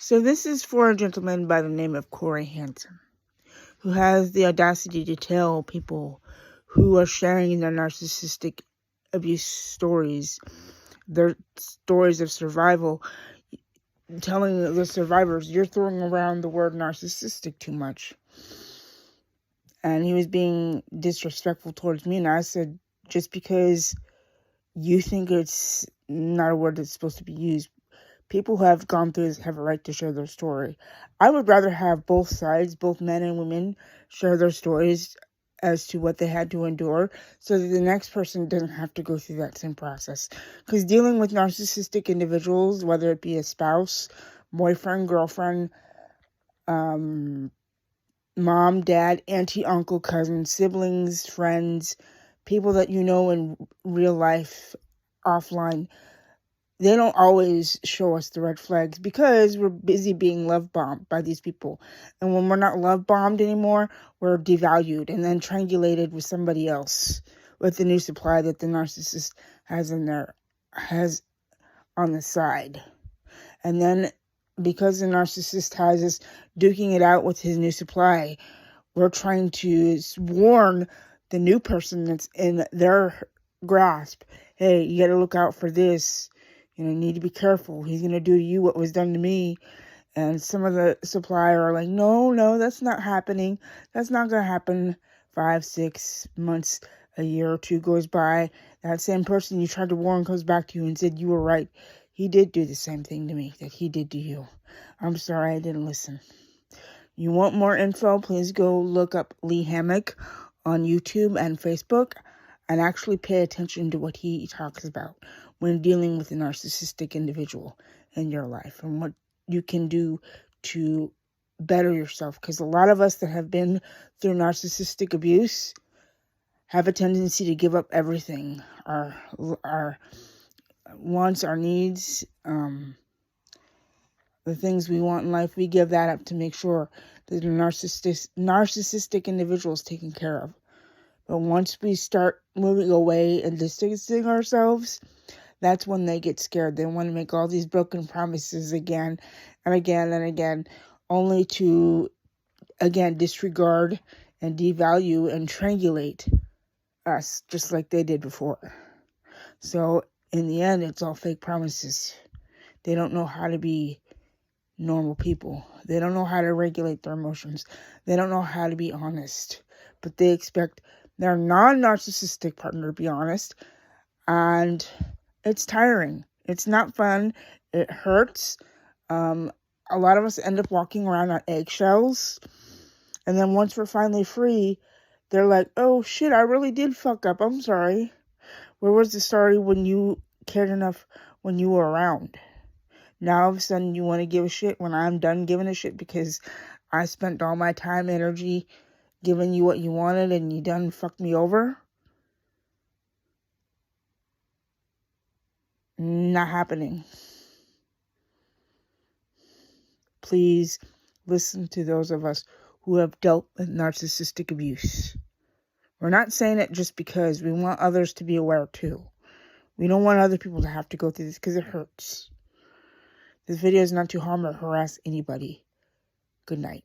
So this is for a gentleman by the name of Cory Hansen, who has the audacity to tell people who are sharing their narcissistic abuse stories, their stories of survival, telling the survivors, you're throwing around the word narcissistic too much. And he was being disrespectful towards me, and I said, just because you think it's not a word that's supposed to be used, people who have gone through this have a right to share their story. I would rather have both sides, both men and women, share their stories as to what they had to endure so that the next person doesn't have to go through that same process. Because dealing with narcissistic individuals, whether it be a spouse, boyfriend, girlfriend, mom, dad, auntie, uncle, cousin, siblings, friends, people that you know in real life, offline, they don't always show us the red flags because we're busy being love bombed by these people. And when we're not love bombed anymore, we're devalued and then triangulated with somebody else with the new supply that the narcissist has on the side. And then because the narcissist has us duking it out with his new supply, we're trying to warn the new person that's in their grasp, hey, you got to look out for this. You need to be careful. He's going to do to you what was done to me. And some of the supplier are like, no, that's not happening. That's not going to happen. 5, 6 months, a year or two goes by. That same person you tried to warn comes back to you and said, you were right. He did do the same thing to me that he did to you. I'm sorry I didn't listen. You want more info, please go look up Lee Hammock on YouTube and Facebook and actually pay attention to what he talks about when dealing with a narcissistic individual in your life and what you can do to better yourself. Because a lot of us that have been through narcissistic abuse have a tendency to give up everything, our wants, our needs, the things we want in life. We give that up to make sure that the narcissistic individual is taken care of. But once we start moving away and distancing ourselves, that's when they get scared. They want to make all these broken promises again and again and again, only to, again, disregard and devalue and triangulate us just like they did before. So in the end, it's all fake promises. They don't know how to be normal people. They don't know how to regulate their emotions. They don't know how to be honest. But they expect their non-narcissistic partner to be honest. And it's tiring. It's not fun. It hurts. A lot of us end up walking around on eggshells. And then once we're finally free, they're like, oh shit, I really did fuck up. I'm sorry. Where was the sorry when you cared enough when you were around? Now all of a sudden you want to give a shit when I'm done giving a shit because I spent all my time, energy giving you what you wanted and you done fucked me over? Not happening. Please listen to those of us who have dealt with narcissistic abuse. We're not saying it just because we want others to be aware too. We don't want other people to have to go through this because it hurts. This video is not to harm or harass anybody. Good night.